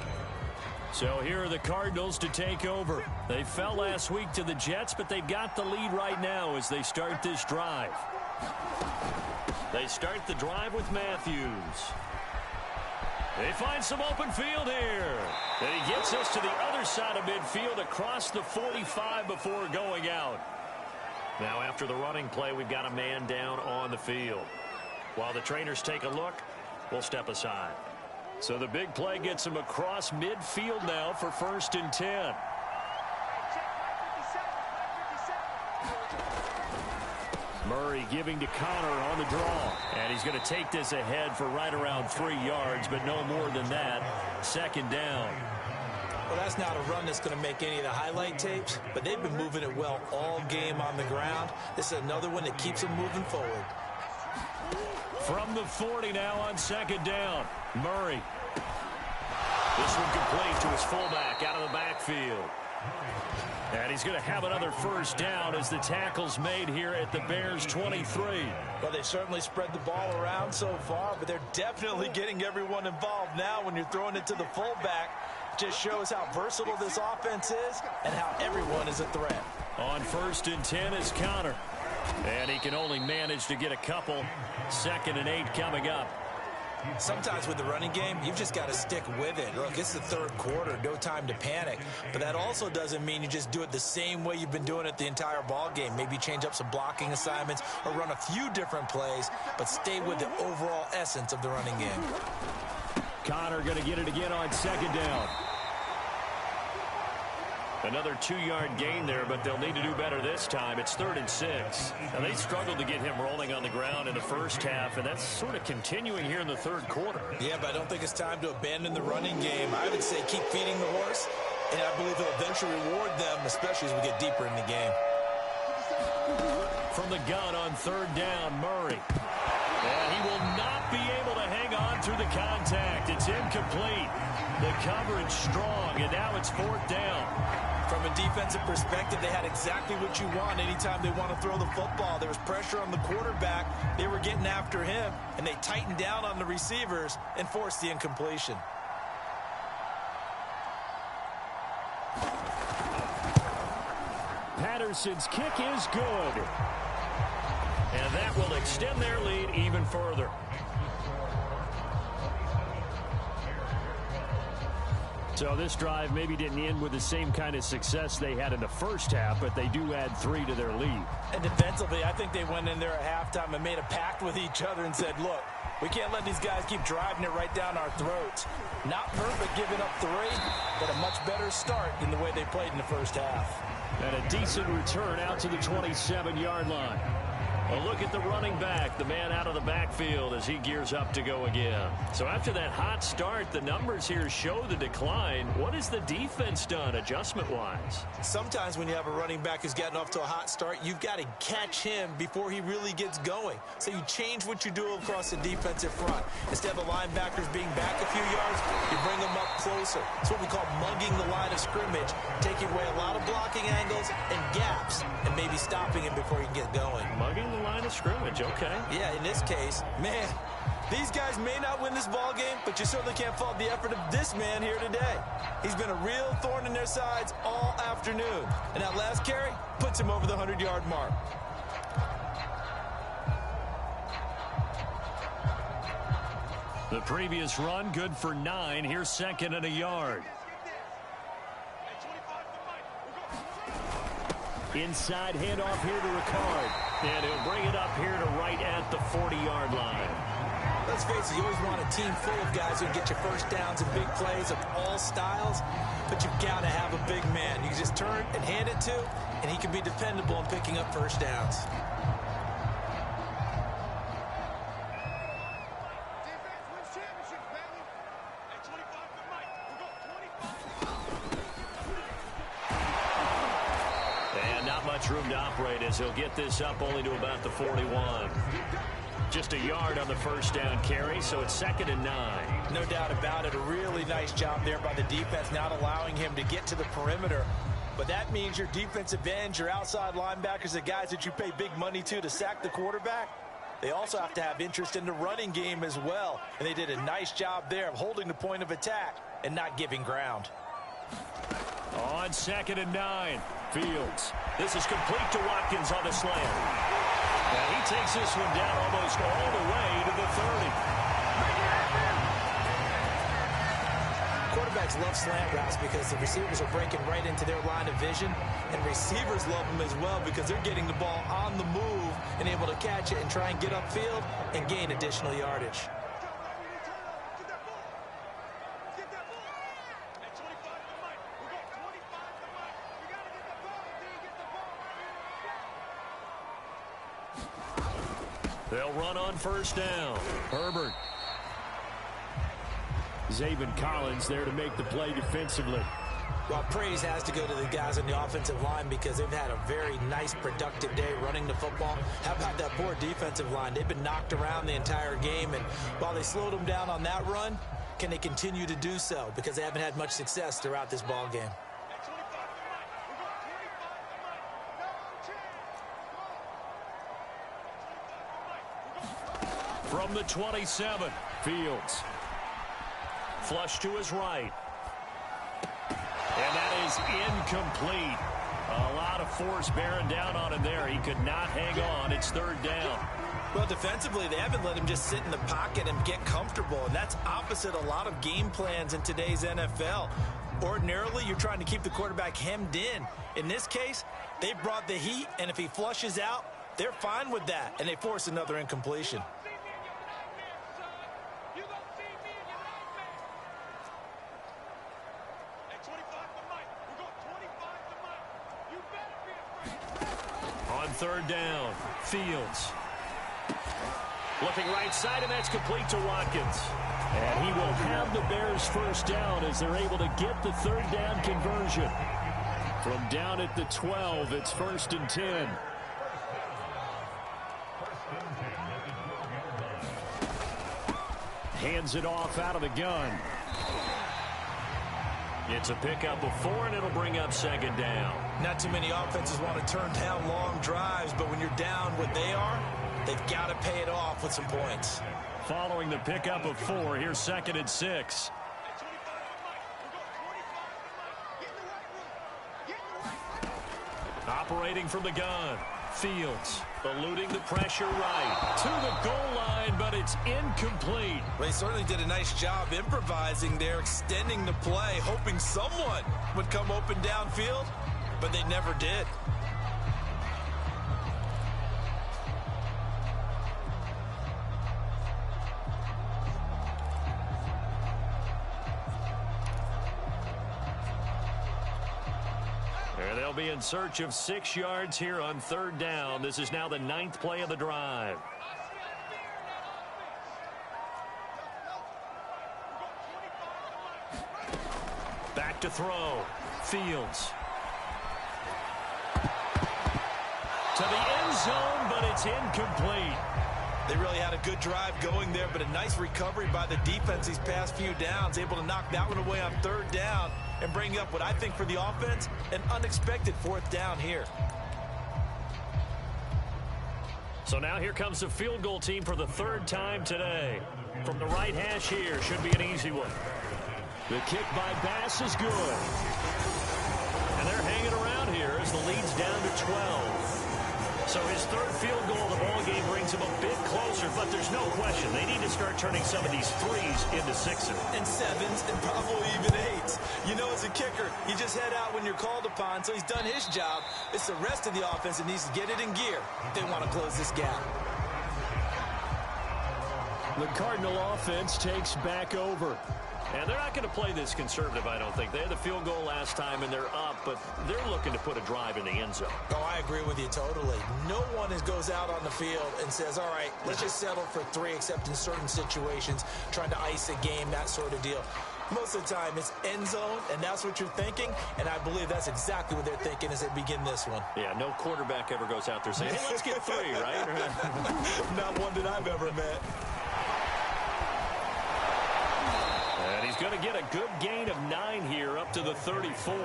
So here are the Cardinals to take over. They fell last week to the Jets, but they've got the lead right now as they start this drive. They start the drive with Matthews. They find some open field here. And he gets us to the other side of midfield across the 45 before going out. Now after the running play, we've got a man down on the field. While the trainers take a look, we'll step aside. So the big play gets him across midfield now for 1st and 10. Murray giving to Connor on the draw. And he's going to take this ahead for right around 3 yards, but no more than that. 2nd down. Well, that's not a run that's going to make any of the highlight tapes, but they've been moving it well all game on the ground. This is another one that keeps them moving forward. From the 40 now on 2nd down. Murray. This one complete to his fullback out of the backfield. And he's going to have another 1st down as the tackle's made here at the Bears 23. Well, they certainly spread the ball around so far, but they're definitely getting everyone involved now when you're throwing it to the fullback. Just shows how versatile this offense is and how everyone is a threat. On 1st and 10 is Connor. And he can only manage to get a couple. 2nd and 8 coming up. Sometimes with the running game, you've just got to stick with it. Look, it's the 3rd quarter, no time to panic. But that also doesn't mean you just do it the same way you've been doing it the entire ball game. Maybe change up some blocking assignments or run a few different plays, but stay with the overall essence of the running game. Connor going to get it again on 2nd down. Another 2-yard gain there, but they'll need to do better this time. It's 3rd and 6. And they struggled to get him rolling on the ground in the first half, and that's sort of continuing here in the 3rd quarter. Yeah, but I don't think it's time to abandon the running game. I would say keep feeding the horse, and I believe he'll eventually reward them, especially as we get deeper in the game. From the gun on 3rd down, Murray. And he will not be able through the contact. It's incomplete. The coverage strong, and now it's 4th down. From a defensive perspective, they had exactly what you want anytime they want to throw the football. There was pressure on the quarterback. They were getting after him, and they tightened down on the receivers and forced the incompletion. Patterson's kick is good. And that will extend their lead even further. So this drive maybe didn't end with the same kind of success they had in the first half, but they do add 3 to their lead. And defensively, I think they went in there at halftime and made a pact with each other and said, look, we can't let these guys keep driving it right down our throats. Not perfect giving up 3, but a much better start than the way they played in the first half. And a decent return out to the 27-yard line. A look at the running back, the man out of the backfield as he gears up to go again. So after that hot start, the numbers here show the decline. What has the defense done adjustment-wise? Sometimes when you have a running back who's gotten off to a hot start, you've got to catch him before he really gets going. So you change what you do across the defensive front. Instead of the linebackers being back a few yards, you bring them up closer. It's what we call mugging the line of scrimmage, taking away a lot of blocking angles and gaps, and maybe stopping him before he can get going. Mugging the line of scrimmage, okay. Yeah, in this case, man, these guys may not win this ball game, but you certainly can't fault the effort of this man here today. He's been a real thorn in their sides all afternoon, and that last carry puts him over the 100-yard mark. The previous run, good for 9. Here's 2nd and a yard. Inside handoff here to Ricard. And he'll bring it up here to right at the 40-yard line. Let's face it, you always want a team full of guys who can get you first downs and big plays of all styles, but you've got to have a big man you can just turn and hand it to, and he can be dependable in picking up first downs. Room to operate as he'll get this up only to about the 41. Just a yard on the first down carry, so it's 2nd and 9. No doubt about it. A really nice job there by the defense, not allowing him to get to the perimeter. But that means your defensive ends, your outside linebackers, the guys that you pay big money to sack the quarterback, they also have to have interest in the running game as well. And they did a nice job there of holding the point of attack and not giving ground. On 2nd and 9, Fields. This is complete to Watkins on the slant. And he takes this one down almost all the way to the 30. Quarterbacks love slant routes because the receivers are breaking right into their line of vision, and receivers love them as well because they're getting the ball on the move and able to catch it and try and get upfield and gain additional yardage. They'll run on first down. Herbert. Zaven Collins there to make the play defensively. Well, praise has to go to the guys on the offensive line because they've had a very nice, productive day running the football. How about that poor defensive line? They've been knocked around the entire game, and while they slowed them down on that run, can they continue to do so? Because they haven't had much success throughout this ball game. From the 27, Fields. Flush to his right. And that is incomplete. A lot of force bearing down on him there. He could not hang on. It's 3rd down. Well, defensively, they haven't let him just sit in the pocket and get comfortable, and that's opposite a lot of game plans in today's NFL. Ordinarily, you're trying to keep the quarterback hemmed in. In this case, they brought the heat, and if he flushes out, they're fine with that, and they force another incompletion. On 3rd down, Fields. Looking right side, and that's complete to Watkins. And he will have the Bears first down as they're able to get the 3rd down conversion. From down at the 12, it's 1st and 10. hands it off out of the gun. It's a pickup of 4, and it'll bring up second down. Not too many offenses want to turn down long drives, but when you're down what they are, they've got to pay it off with some points. Following the pickup of 4, here's 2nd and 6. Operating from the gun. Fields eluding the pressure right to the goal line, but it's incomplete. Well, they certainly did a nice job improvising there, extending the play, hoping someone would come open downfield, but they never did. They'll be in search of 6 yards here on 3rd down. This is now the 9th play of the drive. Back to throw. Fields. To the end zone, but it's incomplete. They really had a good drive going there, but a nice recovery by the defense these past few downs, able to knock that one away on 3rd down and bring up what I think for the offense, an unexpected 4th down here. So now here comes the field goal team for the 3rd time today. From the right hash here, should be an easy one. The kick by Bass is good. And they're hanging around here as the lead's down to 12. So his 3rd field goal of the ball game brings him a bit closer, but there's no question they need to start turning some of these 3s into 6s. And 7s and probably even 8s. You know, as a kicker, you just head out when you're called upon, so he's done his job. It's the rest of the offense that needs to get it in gear if they want to close this gap. The Cardinal offense takes back over. And they're not going to play this conservative, I don't think. They had the field goal last time, and they're up, but they're looking to put a drive in the end zone. Oh, I agree with you totally. No one goes out on the field and says, all right, let's just settle for 3, except in certain situations, trying to ice a game, that sort of deal. Most of the time, it's end zone, and that's what you're thinking, and I believe that's exactly what they're thinking as they begin this one. Yeah, no quarterback ever goes out there saying, hey, let's get 3, right? Not one that I've ever met. And he's going to get a good gain of 9 here up to the 34.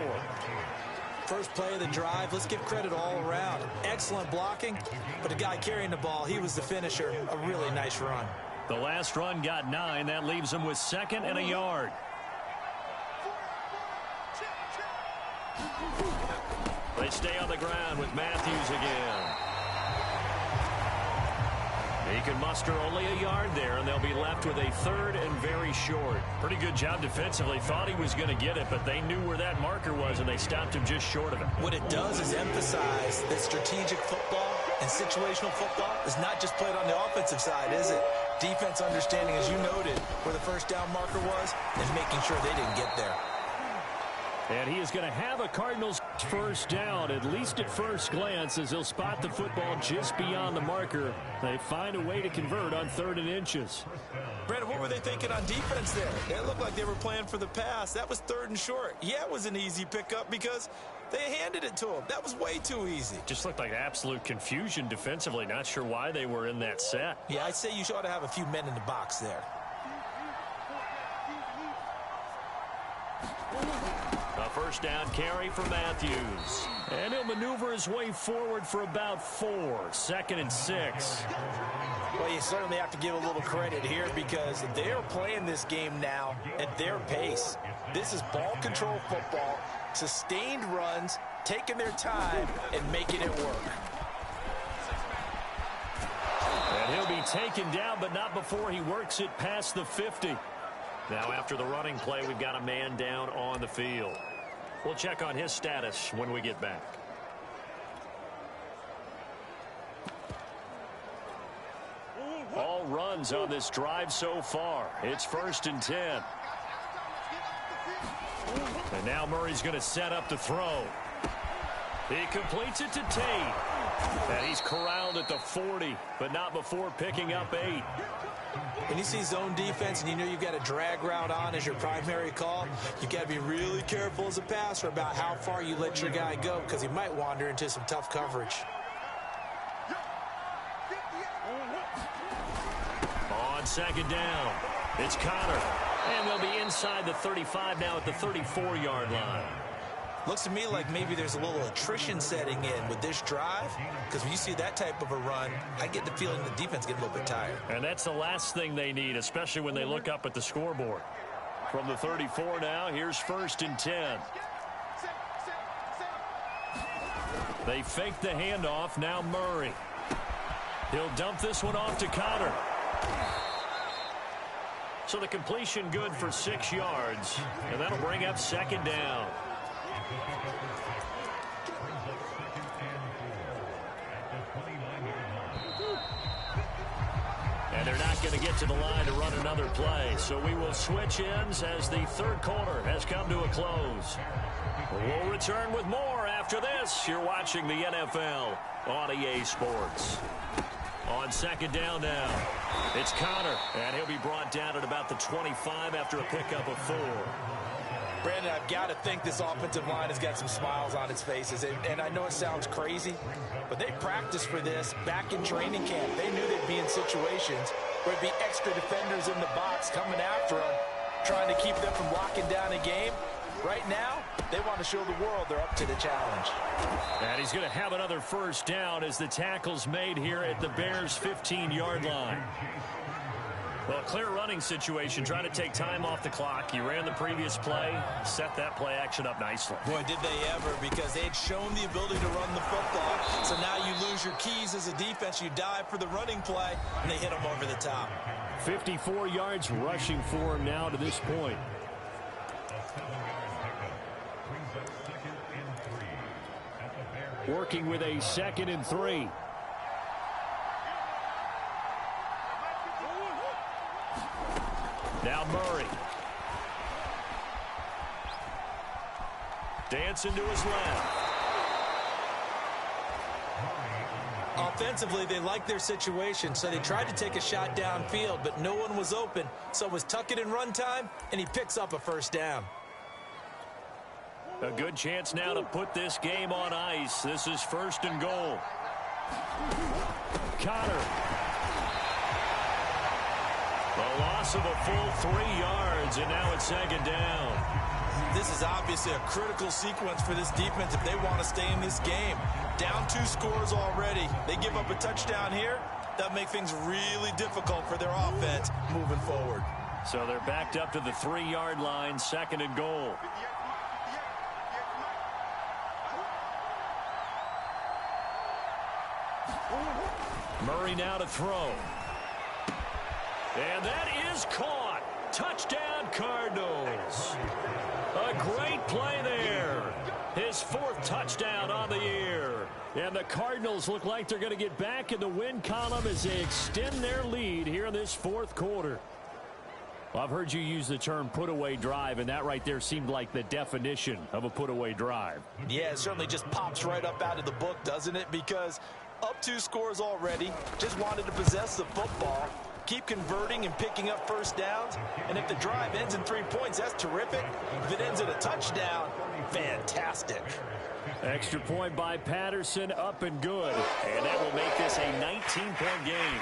First play of the drive, let's give credit all around. Excellent blocking, but the guy carrying the ball, he was the finisher. A really nice run. The last run got 9. That leaves him with 2nd and a yard. They stay on the ground with Matthews again. He can muster only a yard there, and they'll be left with a 3rd and very short. Pretty good job defensively. Thought he was going to get it, but they knew where that marker was, and they stopped him just short of it. What it does is emphasize that strategic football and situational football is not just played on the offensive side, is it? Defense understanding, as you noted, where the first down marker was, and making sure they didn't get there. And he is going to have a Cardinals first down, at least at first glance, as he'll spot the football just beyond the marker. They find a way to convert on 3rd and inches. Brandon, what were they thinking on defense there? It looked like they were playing for the pass. That was 3rd and short. Yeah, it was an easy pickup because they handed it to him. That was way too easy. Just looked like absolute confusion defensively. Not sure why they were in that set. Yeah, I'd say you ought to have a few men in the box there. A first down carry for Matthews. And he'll maneuver his way forward for about 4. 2nd and 6. Well, you certainly have to give a little credit here because they're playing this game now at their pace. This is ball control football, sustained runs, taking their time, and making it work. And he'll be taken down, but not before he works it past the 50. Now, after the running play, we've got a man down on the field. We'll check on his status when we get back. All runs on this drive so far. It's 1st and 10. And now Murray's going to set up the throw. He completes it to Tate. And he's corralled at the 40, but not before picking up 8. When you see zone defense and you know you've got a drag route on as your primary call, you've got to be really careful as a passer about how far you let your guy go because he might wander into some tough coverage. On 2nd down, It's Connor. And they'll be inside the 35 now at the 34-yard line. Looks to me like maybe there's a little attrition setting in with this drive, because when you see that type of a run, I get the feeling the defense getting a little bit tired. And that's the last thing they need, especially when they look up at the scoreboard. From the 34 now, here's 1st and 10. They fake the handoff. Now Murray. He'll dump this one off to Connor. So the completion good for 6 yards, and that'll bring up 2nd down. And they're not going to get to the line to run another play, so we will switch ends as the 3rd quarter has come to a close. We'll return with more after this. You're watching the NFL on EA Sports. On 2nd down now, it's Connor, and he'll be brought down at about the 25 after a pickup of 4. Brandon, I've got to think this offensive line has got some smiles on its faces. And I know it sounds crazy, but they practiced for this back in training camp. They knew they'd be in situations where there'd be extra defenders in the box coming after them, trying to keep them from locking down a game. Right now, they want to show the world they're up to the challenge. And he's going to have another 1st down as the tackle's made here at the Bears' 15-yard line. Well, a clear running situation, trying to take time off the clock. He ran the previous play, set that play action up nicely. Boy, did they ever, because they had shown the ability to run the football. So now you lose your keys as a defense. You dive for the running play, and they hit him over the top. 54 yards rushing for him now to this point. Working with a 2nd and 3. Now Murray. Dancing to his left. Offensively, they liked their situation, so they tried to take a shot downfield, but no one was open. So it was tuck it in run time, and he picks up a 1st down. A good chance now to put this game on ice. This is 1st and goal. Connor. The loss of a full 3 yards, and now it's 2nd down. This is obviously a critical sequence for this defense if they want to stay in this game. Down 2 scores already. They give up a touchdown here. That'll make things really difficult for their offense moving forward. So they're backed up to the 3-yard line, 2nd and goal. Murray now to throw. And that is caught. Touchdown, Cardinals. A great play there. His 4th touchdown on the year. And the Cardinals look like they're going to get back in the win column as they extend their lead here in this 4th quarter. Well, I've heard you use the term put-away drive, and that right there seemed like the definition of a put-away drive. Yeah, it certainly just pops right up out of the book, doesn't it? Because up 2 scores already, just wanted to possess the football, keep converting and picking up 1st downs. And if the drive ends in 3 points, that's terrific. If it ends in a touchdown, fantastic. Extra point by Patterson, up and good. And that will make this a 19-point game.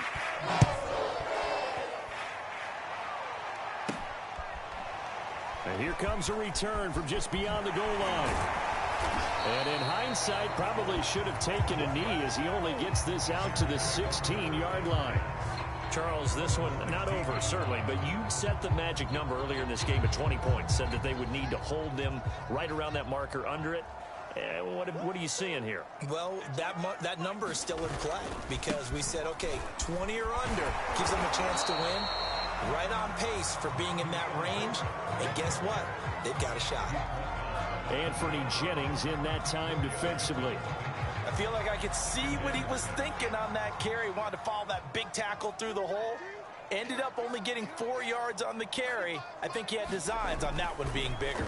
And here comes a return from just beyond the goal line. And in hindsight, probably should have taken a knee as he only gets this out to the 16-yard line. Charles, this one not over, certainly, but you set the magic number earlier in this game at 20 points, said that they would need to hold them right around that marker under it. What are you seeing here? Well, that number is still in play because we said, okay, 20 or under gives them a chance to win. Right on pace for being in that range. And guess what? They've got a shot. Anthony Jennings in that time defensively. I feel like I could see what he was thinking on that carry. Wanted to follow that big tackle through the hole. Ended up only getting 4 yards on the carry. I think he had designs on that one being bigger.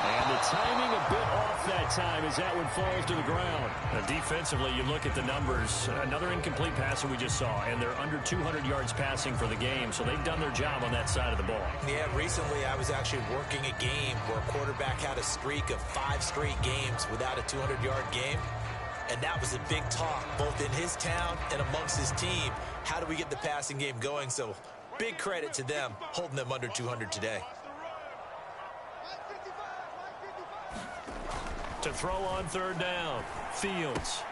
And the timing a bit off that time as that one falls to the ground. Defensively, you look at the numbers. Another incomplete pass that we just saw, and they're under 200 yards passing for the game, so they've done their job on that side of the ball. Yeah, recently I was actually working a game where a quarterback had a streak of 5 straight games without a 200-yard game, and that was a big talk, both in his town and amongst his team. How do we get the passing game going? So Big credit to them holding them under 200 today. To throw on third down, Fields.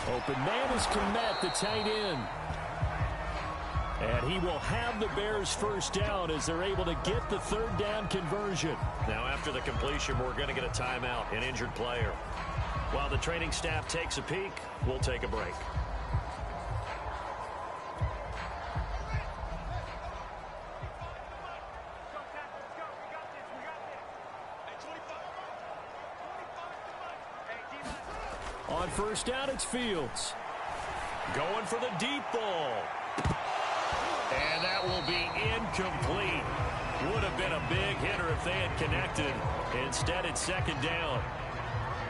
Open man is Komet, the tight end. And he will have the Bears first down as they're able to get the third down conversion. Now after the completion, we're going to get a timeout, an injured player. While the training staff takes a peek, we'll take a break. On first down, it's Fields. Going for the deep ball. And that will be incomplete. Would have been a big hitter if they had connected. Instead, it's second down.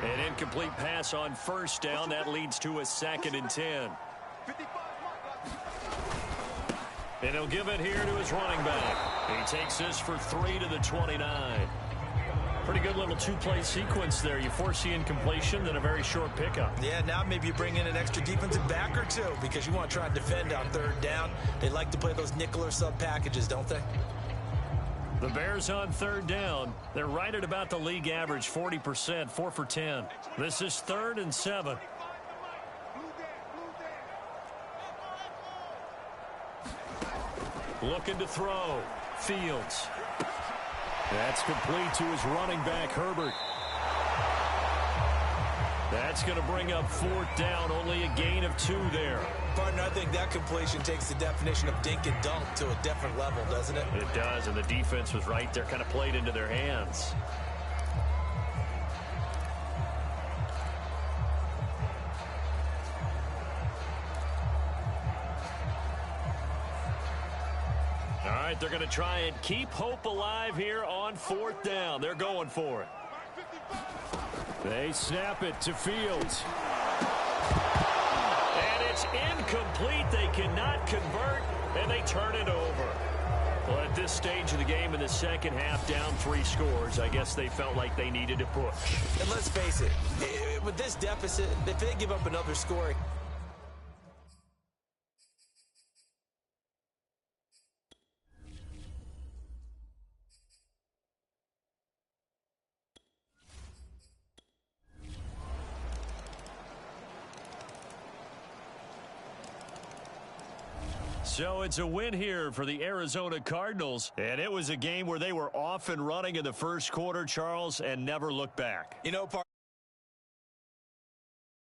An incomplete pass on first down. That leads to a 2nd and 10. And he'll give it here to his running back. He takes this for 3 to the 29. Pretty good little two-play sequence there. You force the incompletion, then a very short pickup. Yeah, now maybe you bring in an extra defensive back or two because you want to try and defend on third down. They like to play those nickel or sub packages, don't they? The Bears on third down. They're right at about the league average, 40%, 4 for 10. This is 3rd and 7. Looking to throw. Fields. That's complete to his running back, Herbert. That's going to bring up 4th down, only a gain of 2 there. Partner, I think that completion takes the definition of dink and dunk to a different level, doesn't it? It does, and the defense was right there, kind of played into their hands. All right, they're going to try and keep hope alive here on 4th down. They're going for it. They snap it to Fields. And it's incomplete. They cannot convert, and they turn it over. Well, at this stage of the game in the second half, down 3 scores, I guess they felt like they needed to push. And let's face it, with this deficit, if they give up another score, So it's a win here for the Arizona Cardinals, and it was a game where they were off and running in the first quarter, Charles, and never looked back. you know,